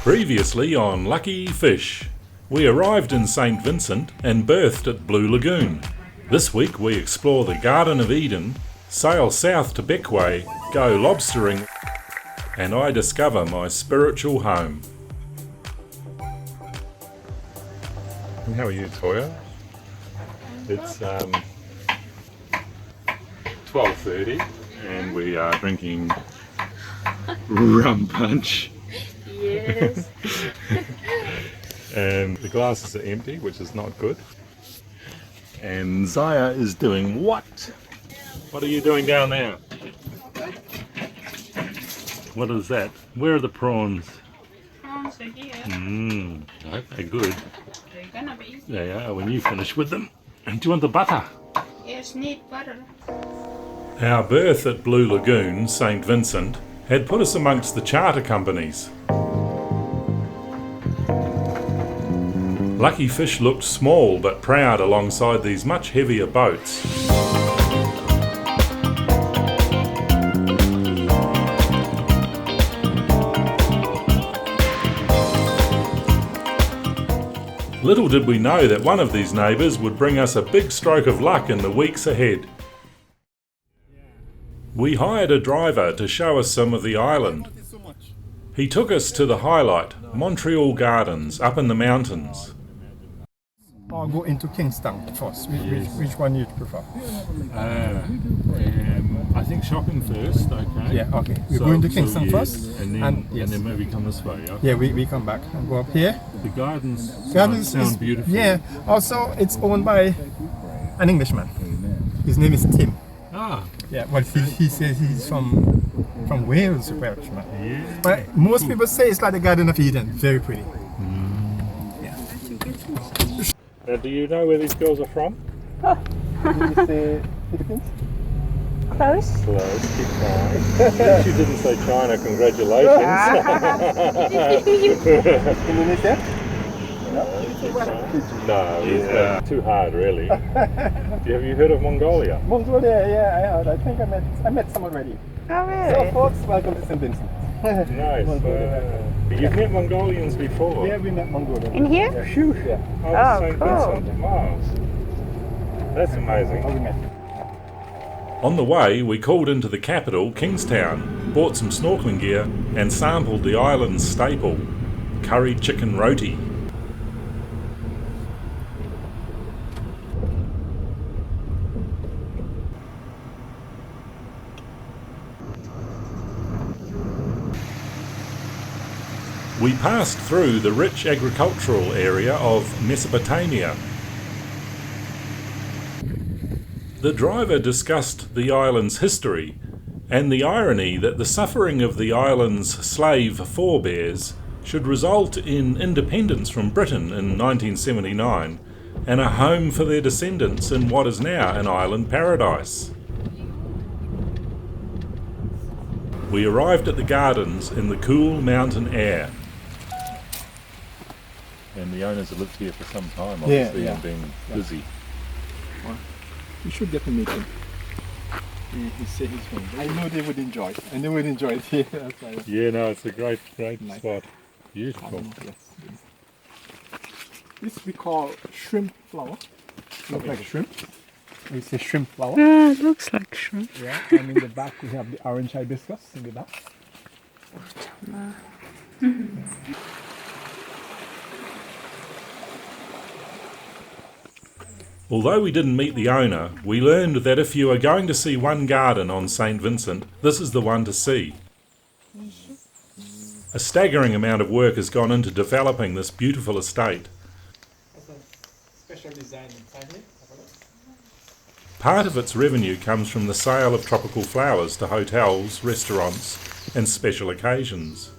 Previously on Lucky Fish, we arrived in St. Vincent and berthed at Blue Lagoon. This week we explore the Garden of Eden, sail south to Bequia, go lobstering, and I discover my spiritual home. How are you, Toya? It's 12:30 and we are drinking rum punch. Yes. And the glasses are empty, which is not good. And Zaya is doing what? What are you doing down there? What is that? Where are the prawns? Prawns are here. I hope they're good. They're gonna be. They are when you finish with them. And do you want the butter? Yes, need butter. Our berth at Blue Lagoon, St. Vincent, had put us amongst the charter companies. Lucky Fish looked small but proud alongside these much heavier boats. Little did we know that one of these neighbours would bring us a big stroke of luck in the weeks ahead. We hired a driver to show us some of the island. He took us to the highlight, Montreal Gardens, up in the mountains. Or go into Kingston first. Which one you prefer? I think shopping first, okay. Yeah, okay. We're going to Kingston first. And then maybe come this way, yeah? Yeah, we come back and go up here. The gardens Sound beautiful. Yeah, also it's owned by an Englishman. His name is Tim. Ah. Yeah, well he says he's from Wales, Welshman. Yeah. But most people say it's like the Garden of Eden, very pretty. Now, do you know where these girls are from? Did you say Philippines? Close. Close, keep trying. You didn't say China, congratulations. Indonesia? No, it's too hard really. Have you heard of Mongolia? Mongolia, yeah, I heard. I think I met some already. Oh, really? So folks, welcome to St. Vincent. Nice. You've met Mongolians before? Yeah, we met Mongolians. In here? Yeah. Phew. Yeah. Oh, St. cool. Vincent. Wow. That's amazing. How we met. On the way, we called into the capital, Kingstown, bought some snorkeling gear, and sampled the island's staple, curried chicken roti. We passed through the rich agricultural area of Mesopotamia. The driver discussed the island's history and the irony that the suffering of the island's slave forebears should result in independence from Britain in 1979 and a home for their descendants in what is now an island paradise. We arrived at the gardens in the cool mountain air. And the owners have lived here for some time, obviously, and been busy. You should get to meet him. He said he's from there. I know they would enjoy it. And they would enjoy it here. That's why. Yeah, no, it's a great Nice. spot. Beautiful. Yes. This we call shrimp flower. Look like shrimp. We say shrimp flower. Ah, it looks like shrimp. Yeah, and in the back we have the orange hibiscus in the back. Although we didn't meet the owner, we learned that if you are going to see one garden on St. Vincent, this is the one to see. A staggering amount of work has gone into developing this beautiful estate. Special design inside here. Part of its revenue comes from the sale of tropical flowers to hotels, restaurants, and special occasions.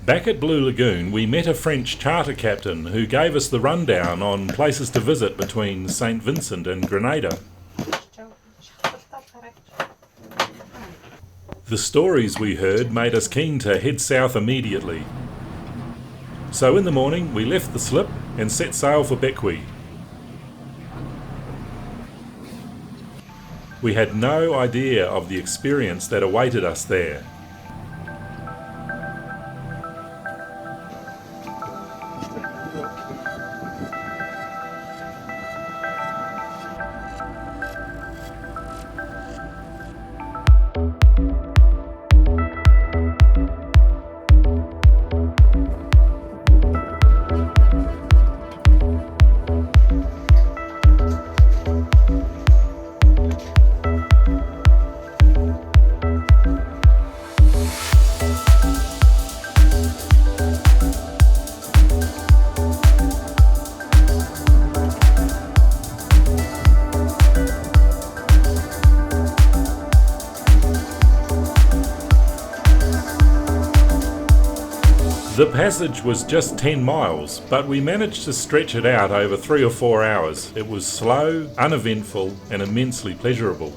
Back at Blue Lagoon, we met a French charter captain who gave us the rundown on places to visit between St. Vincent and Grenada. The stories we heard made us keen to head south immediately. So in the morning, we left the slip and set sail for Bequia. We had no idea of the experience that awaited us there. The passage was just 10 miles, but we managed to stretch it out over 3 or 4 hours. It was slow, uneventful, and immensely pleasurable.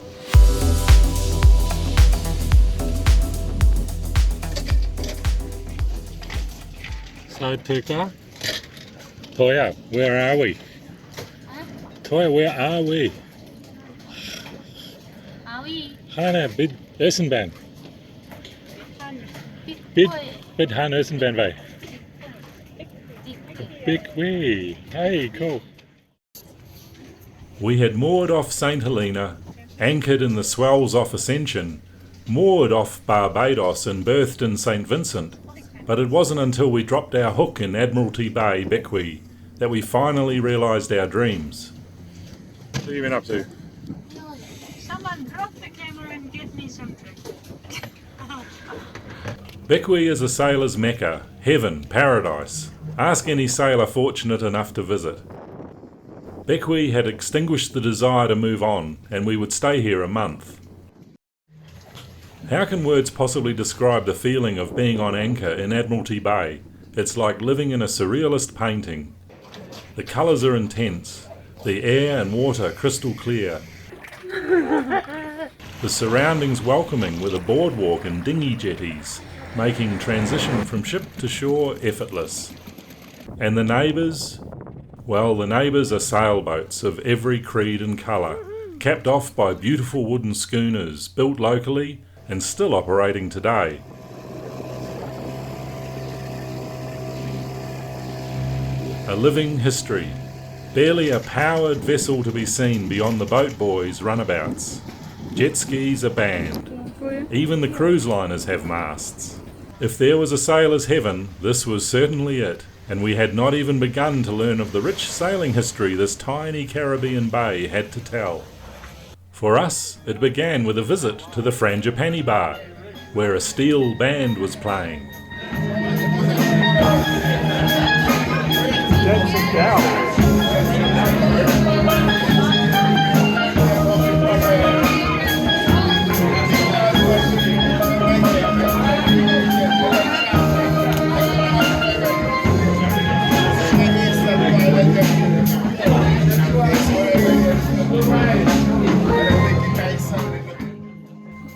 So, Tuka, Toya, where are we? Toya, where are we? Hana, bid Ersenban. Bid Han Ersenban way. Bequia. Hey, cool. We had moored off St. Helena, anchored in the swells off Ascension, moored off Barbados and berthed in St. Vincent, but it wasn't until we dropped our hook in Admiralty Bay, Bequia, that we finally realised our dreams. What have you been up to? Someone drop the camera and get me something. Bequia is a sailor's mecca, heaven, paradise. Ask any sailor fortunate enough to visit. Bequia had extinguished the desire to move on, and we would stay here a month. How can words possibly describe the feeling of being on anchor in Admiralty Bay? It's like living in a surrealist painting. The colours are intense, the air and water crystal clear. The surroundings welcoming with a boardwalk and dinghy jetties, making transition from ship to shore effortless. And the neighbours? Well, the neighbours are sailboats of every creed and colour, capped off by beautiful wooden schooners built locally and still operating today. A living history, barely a powered vessel to be seen beyond the boat boys' runabouts. Jet skis are banned. Even the cruise liners have masts. If there was a sailor's heaven, this was certainly it, and we had not even begun to learn of the rich sailing history this tiny Caribbean bay had to tell. For us, it began with a visit to the Frangipani bar, where a steel band was playing.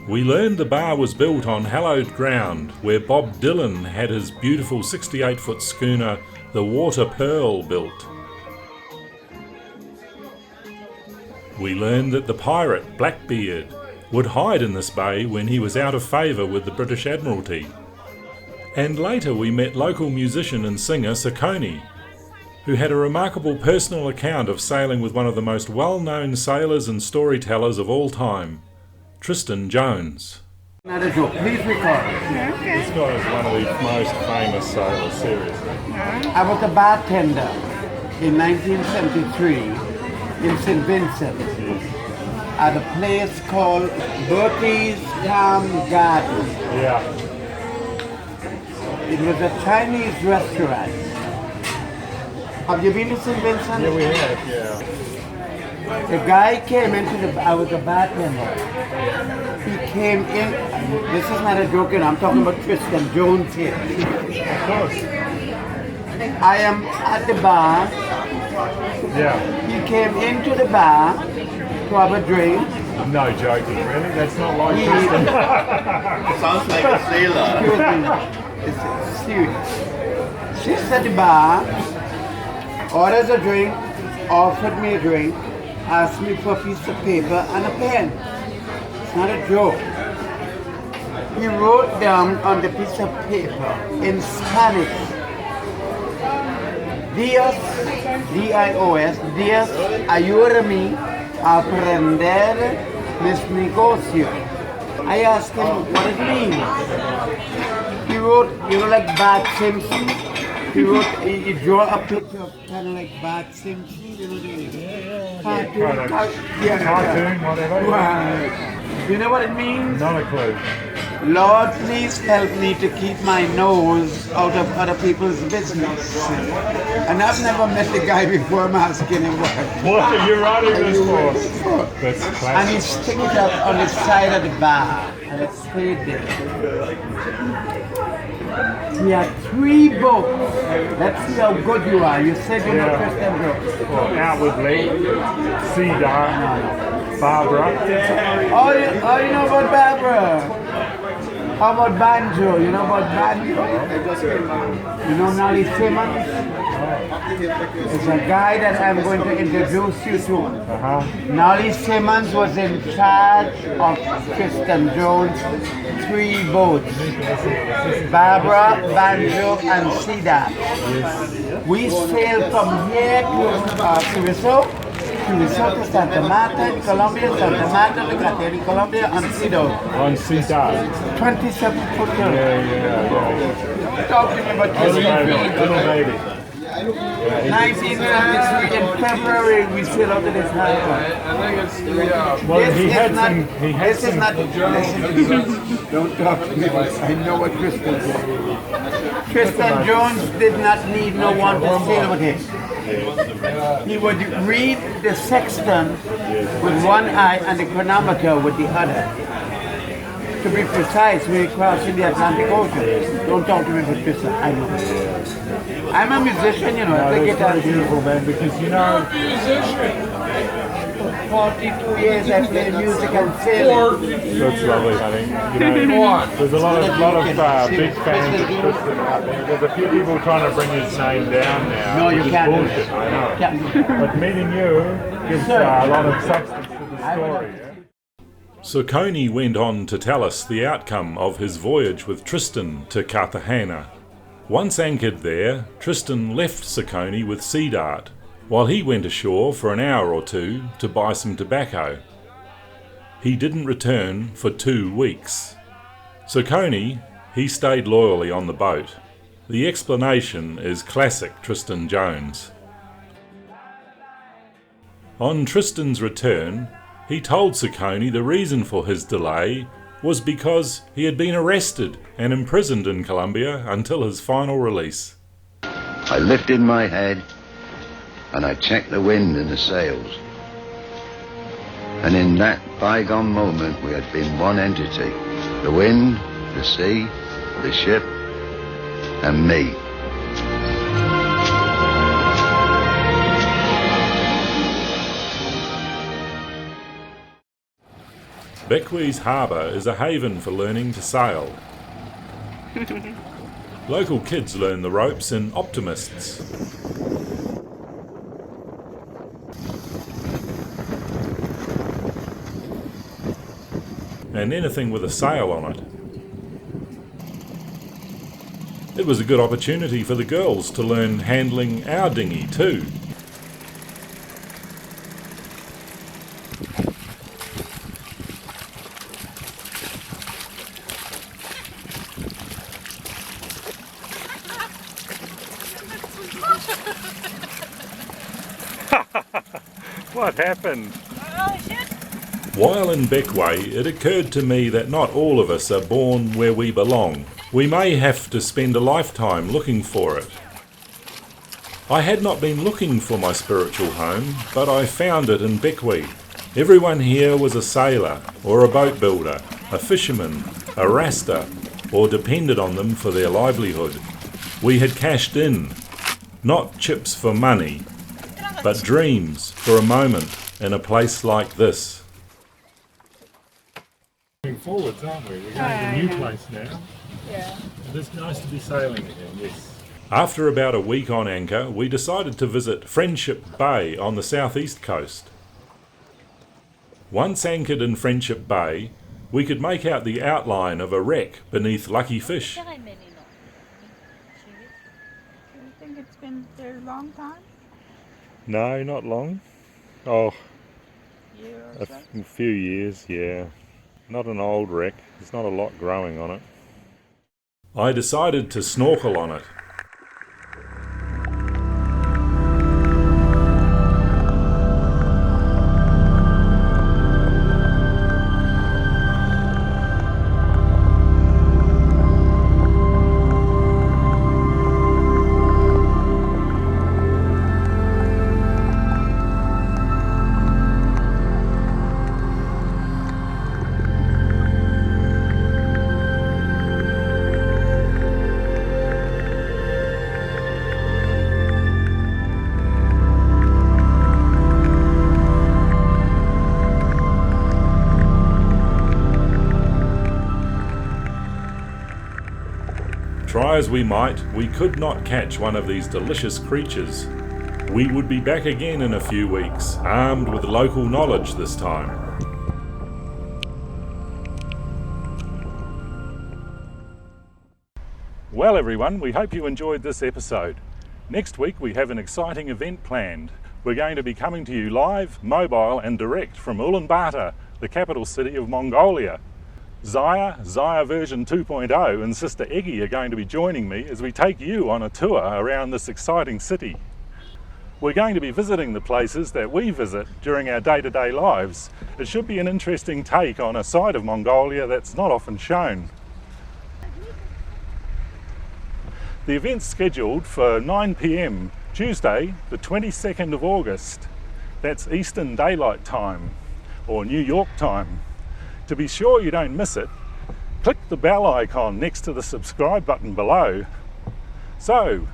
We learned the bar was built on hallowed ground where Bob Dylan had his beautiful 68-foot schooner, the Water Pearl, built. We learned that the pirate Blackbeard would hide in this bay when he was out of favour with the British Admiralty. And later we met local musician and singer Socony, who had a remarkable personal account of sailing with one of the most well-known sailors and storytellers of all time, Tristan Jones. Not a joke. Please record. This guy is one of the most famous sailors, seriously. I was a bartender in 1973 in St. Vincent at a place called Bertie's Palm Garden. Yeah. It was a Chinese restaurant. Have you been to St. Vincent? Yeah, we have, yeah. The guy came into I was a bartender. He came in. This is not a joke, I'm talking about Tristan Jones here. Of course. I am at the bar. Yeah. He came into the bar to have a drink. No joking, really? That's not like He- Tristan. Sounds like a sailor. It's serious. Sits at the bar, orders a drink, offered me a drink, asked me for a piece of paper and a pen. It's not a joke. He wrote down on the piece of paper in Spanish, Dios, D-I-O-S, Dios, ayúdame a aprender mis negocios. I asked him what it means. He wrote, like Bart Simpson. He drew a picture of kind of like Bart Simpson, cartoon, Cartoon, whatever. Right. You know what it means? Not a clue. Lord, please help me to keep my nose out of other people's business. And I've never met the guy before. I'm asking him what. What are you writing this for? That's And classic. he stick it up on the side of the bar, and it stayed there. He had 3 books. Let's see how good you are. You said you know Yeah. Tristan Jones. Well, outwardly, Cedar, Barbara. Oh, you know about Barbara? How about banjo? You know about banjo? You know Nolly Simmons? It's a guy that I'm going to introduce you to. Nolly Simmons was in charge of Tristan Jones' 3 boats. Barbara, banjo, and Cedar. We sailed from here to Curacao to Santa Marta in Colombia, Santa Marta to Cateri, Colombia, and Cedar. On Cedar. 27 foot girl. Yeah. Talk to me about Little Tristan. baby. 1973 in February we sailed out of this harbor. Well, he had some. This is not. Listen to me. Don't talk to me. I know what Tristan did. Tristan Jones did not need no one to sail with him. He would read the sextant with one eye and the chronometer with the other. To be precise, we're crossing the Atlantic Ocean. Don't talk to me about Tristan. I know. I'm a musician, you know. I play That's guitar. very beautiful, man, because you know, 42 years I play music and sailing. that's lovely, honey. You know, there's a lot of big fans of Tristan out there. There's a few people trying to bring his name down now. No, you which is can't do bullshit, it. I know. Can't. But meeting you gives a lot of substance to the story. Yeah? Socony went on to tell us the outcome of his voyage with Tristan to Cartagena. Once anchored there, Tristan left Socony with Cedar, while he went ashore for an hour or two to buy some tobacco. He didn't return for 2 weeks. Socony, he stayed loyally on the boat. The explanation is classic Tristan Jones. On Tristan's return, he told Socony the reason for his delay was because he had been arrested and imprisoned in Colombia until his final release. I lifted my head and I checked the wind and the sails. And in that bygone moment we had been one entity. The wind, the sea, the ship, and me. Bequia's harbour is a haven for learning to sail. Local kids learn the ropes in optimists. And anything with a sail on it. It was a good opportunity for the girls to learn handling our dinghy too. What happened? Oh shit! While in Bequia, it occurred to me that not all of us are born where we belong. We may have to spend a lifetime looking for it. I had not been looking for my spiritual home, but I found it in Bequia. Everyone here was a sailor or a boat builder, a fisherman, a rasta, or depended on them for their livelihood. We had cashed in, not chips for money, but dreams for a moment in a place like this. Moving forwards, aren't we? We're going to a new place now. Yeah. And it's nice to be sailing again, yes. After about a week on anchor, we decided to visit Friendship Bay on the southeast coast. Once anchored in Friendship Bay, we could make out the outline of a wreck beneath Luckyfish. Do you think it's been there a long time? No, not long. Oh, Year or so? a few years, yeah. Not an old wreck. There's not a lot growing on it. I decided to snorkel on it. Try as we might, we could not catch one of these delicious creatures. We would be back again in a few weeks, armed with local knowledge this time. Well everyone, we hope you enjoyed this episode. Next week we have an exciting event planned. We're going to be coming to you live, mobile and direct from Ulaanbaatar, the capital city of Mongolia. Zaya version 2.0 and sister Eggie are going to be joining me as we take you on a tour around this exciting city. We're going to be visiting the places that we visit during our day-to-day lives. It should be an interesting take on a side of Mongolia that's not often shown. The event's scheduled for 9 p.m. Tuesday, the 22nd of August. That's Eastern Daylight Time, or New York time. To be sure you don't miss it, click the bell icon next to the subscribe button below. So,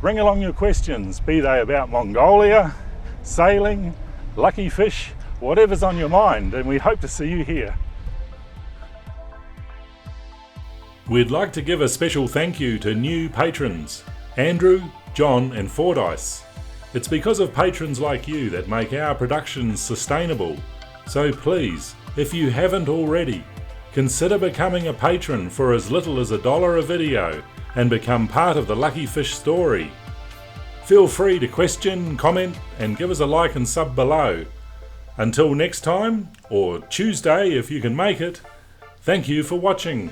bring along your questions, be they about Mongolia, sailing, lucky fish, whatever's on your mind, and we hope to see you here. We'd like to give a special thank you to new patrons, Andrew, John and Fordyce. It's because of patrons like you that make our productions sustainable. So please, if you haven't already, consider becoming a patron for as little as $1 a video and become part of the Lucky Fish story. Feel free to question, comment and give us a like and sub below. Until next time, or Tuesday if you can make it, thank you for watching.